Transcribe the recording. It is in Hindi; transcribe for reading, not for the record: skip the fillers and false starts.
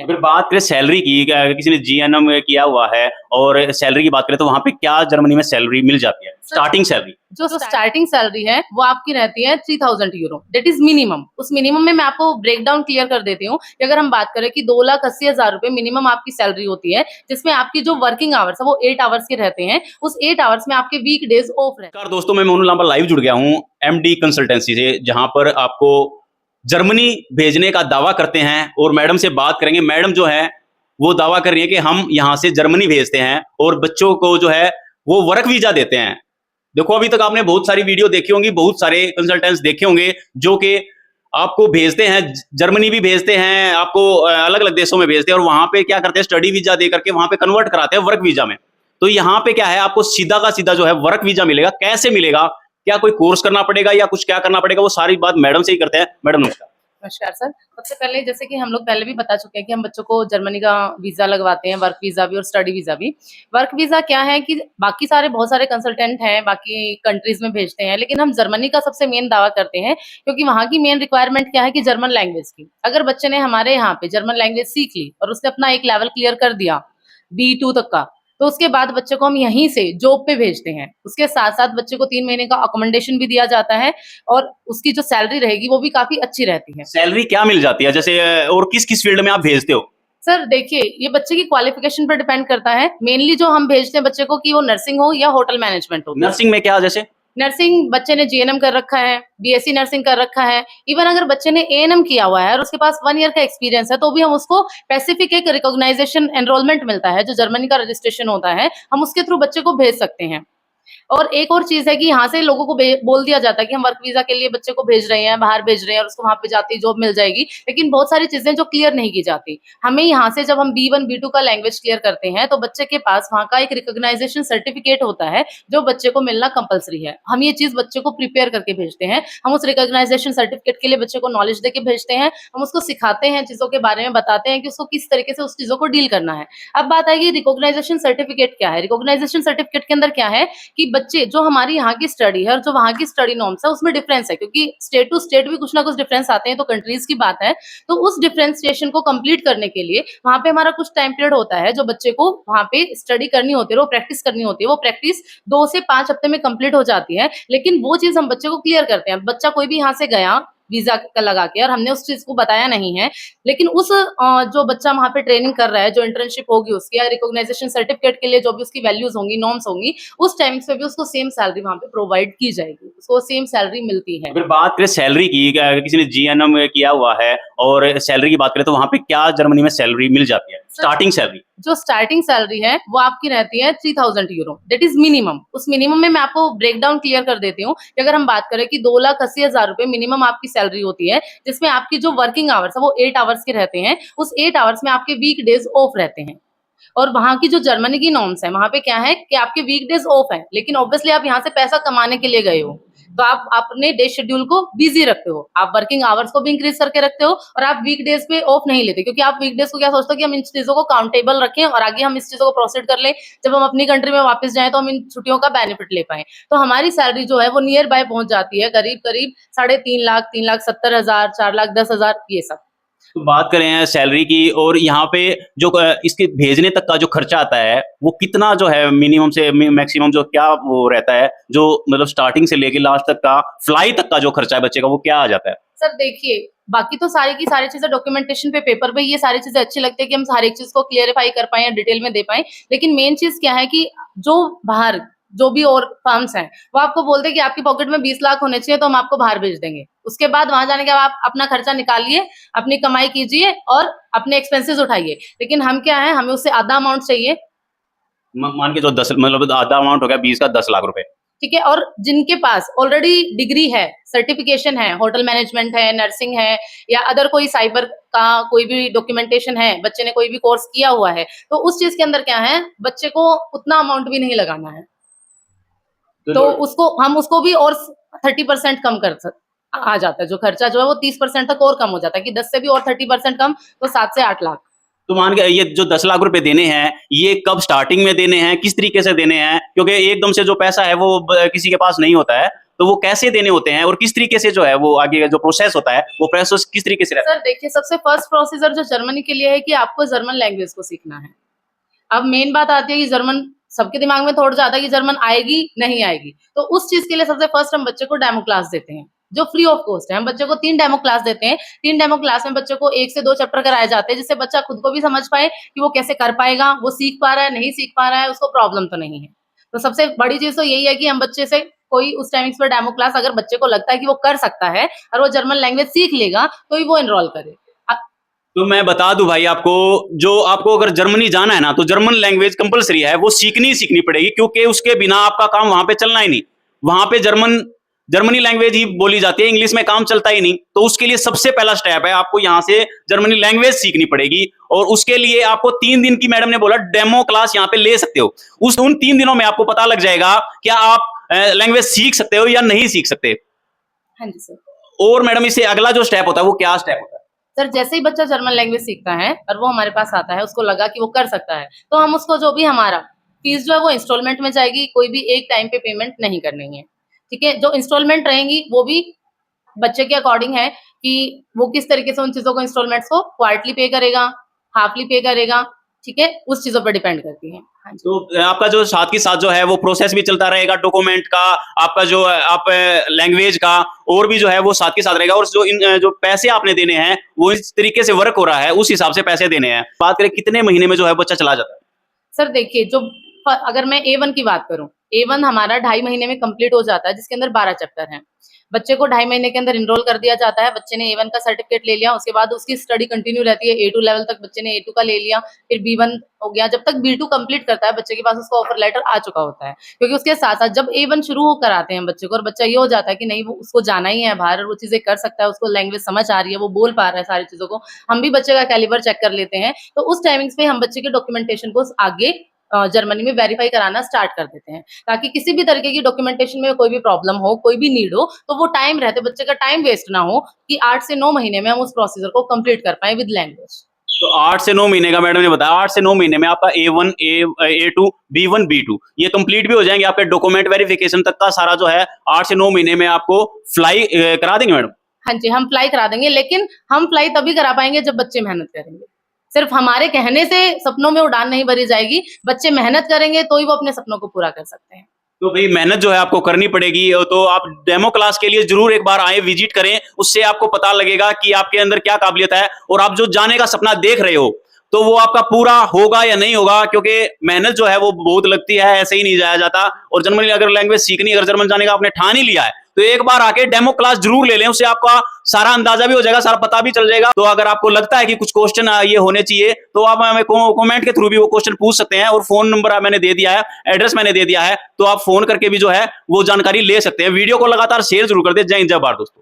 अगर बात करें सैलरी की, अगर किसी ने जीएनएम किया हुआ है और सैलरी की बात करें तो वहाँ पे क्या जर्मनी में सैलरी मिल जाती है, स्टार्टिंग सैलरी? जो स्टार्टिंग सैलरी है वो आपकी रहती है 3000 यूरो, दैट इज मिनिमम। उस मिनिमम में मैं आपको ब्रेकडाउन क्लियर कर देती हूँ कि अगर हम बात करें कि 2,80,000 रुपए मिनिमम आपकी सैलरी होती है, जिसमें आपकी जो वर्किंग आवर्स है वो 8 आवर्स के रहते हैं। उस 8 आवर्स में आपके वीक डेज ऑफ रहते हैं। दोस्तों, मैं मोनू लांबा लाइव जुड़ गया हूँ एमडी कंसल्टेंसी से, जहां पर आपको जर्मनी भेजने का दावा करते हैं और मैडम से बात करेंगे। मैडम जो है वो दावा कर रही है कि हम यहाँ से जर्मनी भेजते हैं और बच्चों को जो है वो वर्क वीजा देते हैं। देखो, अभी तक आपने बहुत सारी वीडियो देखी होंगी, बहुत सारे कंसल्टेंट्स देखे होंगे जो कि आपको भेजते हैं, जर्मनी भी भेजते हैं, आपको अलग अलग देशों में भेजते हैं और वहां पे क्या करते हैं, स्टडी वीजा दे करके वहां पे कन्वर्ट कराते हैं वर्क वीजा में। तो यहाँ पे क्या है, आपको सीधा का सीधा जो है वर्क वीजा मिलेगा। कैसे मिलेगा, क्या कोई कोर्स करना पड़ेगा या कुछ क्या करना पड़ेगा, वो सारी बात मैडम से ही करते हैं। मैडम नमस्कार। नमस्कार सर। सबसे पहले जैसे कि हम लोग पहले भी बता चुके हैं कि हम बच्चों को जर्मनी का वीजा लगवाते हैं, वर्क वीजा भी और स्टडी वीजा भी। वर्क वीजा क्या है कि बाकी सारे बहुत सारे कंसल्टेंट हैं बाकी कंट्रीज में भेजते हैं, लेकिन हम जर्मनी का सबसे मेन दावा करते हैं क्योंकि वहाँ की मेन रिक्वायरमेंट क्या है कि जर्मन लैंग्वेज की। अगर बच्चे ने हमारे यहाँ पे जर्मन लैंग्वेज सीख ली और उसने अपना एक लेवल क्लियर कर दिया B2 तक का, तो उसके बाद बच्चे को हम यहीं से जॉब पे भेजते हैं। उसके साथ साथ बच्चे को 3 महीने का अकोमोडेशन भी दिया जाता है और उसकी जो सैलरी रहेगी वो भी काफी अच्छी रहती है। सैलरी क्या मिल जाती है जैसे, और किस किस फील्ड में आप भेजते हो? सर देखिए, ये बच्चे की क्वालिफिकेशन पर डिपेंड करता है। मेनली जो हम भेजते हैं बच्चे को कि वो नर्सिंग हो या होटल मैनेजमेंट हो। नर्सिंग में क्या, जैसे नर्सिंग बच्चे ने जीएनएम कर रखा है, बीएससी नर्सिंग कर रखा है, इवन अगर बच्चे ने एएनएम किया हुआ है और उसके पास 1 ईयर का एक्सपीरियंस है, तो भी हम उसको स्पेसिफिक एक रिकॉग्नाइजेशन एनरोलमेंट मिलता है, जो जर्मनी का रजिस्ट्रेशन होता है, हम उसके थ्रू बच्चे को भेज सकते हैं। और एक और चीज है कि यहाँ से लोगों को बोल दिया जाता है कि हम वर्क वीजा के लिए बच्चे को भेज रहे हैं, बाहर भेज रहे हैं और उसको वहां पे जाते ही जॉब मिल जाएगी, लेकिन बहुत सारी चीजें जो क्लियर नहीं की जाती। हमें यहाँ से जब हम B1 B2 का लैंग्वेज क्लियर करते हैं तो बच्चे के पास वहाँ का एक रिकॉग्नाइजेशन सर्टिफिकेट होता है जो बच्चे को मिलना कंपलसरी है। हम ये चीज बच्चे को प्रिपेयर करके भेजते हैं। हम उस रिकॉग्नाइजेशन सर्टिफिकेट के लिए बच्चे को नॉलेज देके भेजते हैं। हम उसको सिखाते हैं, चीजों के बारे में बताते हैं कि उसको किस तरीके से उस चीजों को डील करना है। अब बात आएगी रिकॉग्नाइजेशन सर्टिफिकेट क्या है। रिकॉग्नाइजेशन सर्टिफिकेट के अंदर क्या है कि बच्चे जो हमारी यहाँ की स्टडी है और जो वहाँ की स्टडी नॉर्म्स है उसमें डिफरेंस है, क्योंकि स्टेट टू स्टेट भी कुछ ना कुछ डिफरेंस आते हैं, तो कंट्रीज की बात है। तो उस डिफरेंशिएशन को कंप्लीट करने के लिए वहाँ पे हमारा कुछ टाइम पीरियड होता है जो बच्चे को वहाँ पे स्टडी करनी होती है, वो प्रैक्टिस करनी होती है। वो प्रैक्टिस 2 से 5 हफ्ते में कंप्लीट हो जाती है, लेकिन वो चीज हम बच्चे को क्लियर करते हैं। बच्चा कोई भी यहाँ से गया वीजा का लगा के और हमने उस चीज को बताया नहीं है, लेकिन उस जो बच्चा वहाँ पे ट्रेनिंग कर रहा है, जो इंटर्नशिप होगी उसकी या रिकॉग्नाइजेशन सर्टिफिकेट के लिए जो भी उसकी वैल्यूज होंगी, नॉर्म्स होंगी, उस टाइम पे भी उसको सेम सैलरी वहाँ पे प्रोवाइड की जाएगी, उसको सेम सैलरी मिलती है। अगर बात करें सैलरी की, अगर किसी ने जीएनएम किया हुआ है और सैलरी की बात करें तो वहां पे क्या जर्मनी में सैलरी मिल जाती है, स्टार्टिंग सैलरी? जो स्टार्टिंग सैलरी है वो आपकी रहती है 3000 यूरो, दैट इज मिनिमम। उस मिनिमम में मैं आपको ब्रेकडाउन क्लियर कर देती हूँ कि अगर हम बात करें कि 2,80,000 रुपए मिनिमम आपकी सैलरी होती है, जिसमें आपकी जो वर्किंग आवर्स है वो 8 आवर्स के रहते हैं। उस 8 आवर्स में आपके वीक डेज ऑफ रहते हैं। और वहाँ की जो जर्मनी की नॉर्म्स है, वहाँ पे क्या है कि आपके वीकडेज ऑफ है, लेकिन ऑब्वियसली आप यहाँ से पैसा कमाने के लिए गए हो, तो आप अपने डे शेड्यूल को बिजी रखते हो, आप वर्किंग आवर्स को भी इंक्रीज करके रखते हो और आप वीकडेज पे ऑफ नहीं लेते, क्योंकि आप वीकडेज को क्या सोचते हो कि हम इन चीजों को काउंटेबल रखें और आगे हम इस चीजों को प्रोसीड कर ले, जब हम अपनी कंट्री में वापस जाएं तो हम इन छुट्टियों का बेनिफिट ले पाए। तो हमारी सैलरी जो है वो नियर बाय पहुंच जाती है, करीब करीब 3.5 लाख, 3,70,000, 4,10,000, ये सब। तो बात करें सैलरी की, और यहाँ पे जो इसके भेजने तक का जो खर्चा आता है वो कितना जो है, मिनिमम से मैक्सिमम जो क्या वो रहता है, जो मतलब स्टार्टिंग से लेके लास्ट तक का फ्लाई तक का जो खर्चा है बच्चे का, वो क्या आ जाता है? सर देखिए, बाकी तो सारी की सारी चीजें डॉक्यूमेंटेशन पे, पेपर पे ये सारी चीजें अच्छी लगती है कि हम हर एक चीज को क्लियरिफाई कर पाए या डिटेल में दे पाए, लेकिन मेन चीज क्या है कि जो बाहर जो भी और फर्म्स हैं वो आपको बोलते हैं कि आपकी पॉकेट में 20 लाख होने चाहिए तो हम आपको बाहर भेज देंगे। उसके बाद वहां जाने के बाद आप अपना खर्चा निकालिए, अपनी कमाई कीजिए और अपने एक्सपेंसेस उठाइए, लेकिन हम क्या है, हमें उससे आधा अमाउंट चाहिए। मान के जो 10 मतलब आधा अमाउंट हो गया 20 का 10 लाख रुपए, ठीक है। और जिनके पास ऑलरेडी डिग्री है, सर्टिफिकेशन है, होटल मैनेजमेंट है, नर्सिंग है या अदर कोई साइबर का कोई भी डॉक्यूमेंटेशन है, बच्चे ने कोई भी कोर्स किया हुआ है, तो उस चीज के अंदर क्या है, बच्चे को उतना अमाउंट भी नहीं लगाना है, तो उसको भी और 30% कम आ जाता है। जो खर्चा जो है वो 30% तक और कम हो जाता है कि 10 से भी और 30% कम, तो 7 से 8 लाख। तो मान के ये जो 10 लाख रुपए देने हैं, ये कब स्टार्टिंग में देने हैं, किस तरीके से देने हैं? क्योंकि एकदम से जो पैसा है वो किसी के पास नहीं होता है, तो वो कैसे देने होते हैं और किस तरीके से जो है वो आगे जो प्रोसेस होता है वो प्रोसेस किस तरीके से रहता है? सर देखिए, सबसे फर्स्ट प्रोसीजर जो जर्मनी के लिए है कि आपको जर्मन लैंग्वेज को सीखना है। अब मेन बात आती है कि जर्मन सबके दिमाग में थॉट जाता है कि जर्मन आएगी नहीं आएगी, तो उस चीज के लिए सबसे फर्स्ट हम बच्चे को डेमो क्लास देते हैं जो फ्री ऑफ कॉस्ट है। हम बच्चे को 3 डेमो क्लास देते हैं। 3 डेमो क्लास में बच्चे को 1 से 2 चैप्टर कराए जाते हैं, जिससे बच्चा खुद को भी समझ पाए कि वो कैसे कर पाएगा, वो सीख पा रहा है, नहीं सीख पा रहा है, उसको प्रॉब्लम तो नहीं है। तो सबसे बड़ी चीज तो यही है कि हम बच्चे से कोई उस टाइमिंग्स पर डेमो क्लास, अगर बच्चे को लगता है कि वो कर सकता है और वो जर्मन लैंग्वेज सीख लेगा, तो ही वो एनरोल करे। तो मैं बता दूं भाई आपको, जो आपको अगर जर्मनी जाना है ना, तो जर्मन लैंग्वेज कंपलसरी है, वो सीखनी पड़ेगी, क्योंकि उसके बिना आपका काम वहां पे चलना ही नहीं। वहां पे जर्मनी लैंग्वेज ही बोली जाती है, इंग्लिश में काम चलता ही नहीं। तो उसके लिए सबसे पहला स्टेप है, आपको यहाँ से जर्मनी लैंग्वेज सीखनी पड़ेगी, और उसके लिए आपको 3 दिन की, मैडम ने बोला, डेमो क्लास यहाँ पे ले सकते हो। उन 3 दिनों में आपको पता लग जाएगा क्या आप लैंग्वेज सीख सकते हो या नहीं सीख सकते। हाँ जी सर। और मैडम इससे अगला जो स्टेप होता है वो क्या स्टेप होता है? सर जैसे ही बच्चा जर्मन लैंग्वेज सीखता है और वो हमारे पास आता है, उसको लगा कि वो कर सकता है, तो हम उसको जो भी हमारा फीस जो है वो इंस्टॉलमेंट में जाएगी, कोई भी एक टाइम पे पेमेंट नहीं करनी है। ठीक है, जो इंस्टॉलमेंट रहेंगी वो भी बच्चे के अकॉर्डिंग है कि वो किस तरीके से उन चीजों को, इंस्टॉलमेंट्स को क्वार्टरली पे करेगा, हाफली पे करेगा। ठीक है, उस चीजों पर डिपेंड करती है। हाँ जी। तो आपका जो साथ के साथ जो है वो प्रोसेस भी चलता रहेगा, डॉक्यूमेंट का, आपका जो आप लैंग्वेज का, और भी जो है वो साथ के साथ रहेगा। और जो पैसे आपने देने हैं वो इस तरीके से वर्क हो रहा है, उस हिसाब से पैसे देने हैं। बात करें कितने महीने में जो है बच्चा चला जाता है? सर देखिए, जो अगर मैं A1 की बात करूं, A1 हमारा 2.5 महीने में कंप्लीट हो जाता है, जिसके अंदर 12 चैप्टर हैं। बच्चे को 2.5 महीने के अंदर इनरोल कर दिया जाता है। बच्चे ने A1 का सर्टिफिकेट ले लिया, उसके बाद उसकी स्टडी कंटिन्यू रहती है। A2 लेवल तक बच्चे ने A2 का ले लिया, फिर B1 हो गया। जब तक B2 कंप्लीट करता है, बच्चे के पास उसका ऑफर लेटर आ चुका होता है। क्योंकि उसके साथ साथ जब A1 शुरू कराते हैं बच्चे को, और बच्चा ये हो जाता है कि नहीं, वो उसको जाना ही है बाहर, वो चीजें कर सकता है, उसको लैंग्वेज समझ आ रही है, वो बोल पा रहा है सारी चीजों को, हम भी बच्चे का कैलिबर चेक कर लेते हैं। तो उस टाइमिंग्स पे हम बच्चे के डॉक्यूमेंटेशन को आगे जर्मनी में वेरीफाई कराना स्टार्ट कर देते हैं, ताकि किसी भी तरीके की डॉक्यूमेंटेशन में कोई भी प्रॉब्लम हो, कोई भी नीड हो, तो वो टाइम रहते बच्चे का टाइम वेस्ट ना हो, कि 8 से 9 महीने में हम उस प्रोसीजर को कंप्लीट कर पाए विद लैंग्वेज। तो 8 से 9 महीने का मैडम ने बताया, 8 से 9 महीने में आपका A1, A2, B1, B2 ये कंप्लीट भी हो जाएंगे। आपके डॉक्यूमेंट वेरिफिकेशन तक का सारा जो है 8 से 9 महीने में आपको फ्लाई करा देंगे मैडम? हाँ जी, हम फ्लाई करा देंगे, लेकिन हम फ्लाई तभी करा पाएंगे जब बच्चे मेहनत करेंगे। सिर्फ हमारे कहने से सपनों में उड़ान नहीं भरी जाएगी, बच्चे मेहनत करेंगे तो ही वो अपने सपनों को पूरा कर सकते हैं। तो भाई मेहनत जो है आपको करनी पड़ेगी। तो आप डेमो क्लास के लिए जरूर एक बार आए, विजिट करें, उससे आपको पता लगेगा कि आपके अंदर क्या काबिलियत है, और आप जो जाने का सपना देख रहे हो तो वो आपका पूरा होगा या नहीं होगा, क्योंकि मेहनत जो है वो बहुत लगती है, ऐसे ही नहीं जाया जाता। और जर्मनी अगर लैंग्वेज सीखनी, अगर जर्मन जाने का आपने ठान ही लिया है, तो एक बार आके डेमो क्लास जरूर ले लें, उससे आपका सारा अंदाजा भी हो जाएगा, सारा पता भी चल जाएगा। तो अगर आपको लगता है कि कुछ क्वेश्चन ये होने चाहिए, तो आप हमें कमेंट के थ्रू भी वो क्वेश्चन पूछ सकते हैं। और फोन नंबर मैंने दे दिया है, एड्रेस मैंने दे दिया है, तो आप फोन करके भी जो है वो जानकारी ले सकते हैं। वीडियो को लगातार शेयर जरूर कर दें। जय हिंद, जय भारत दोस्तों।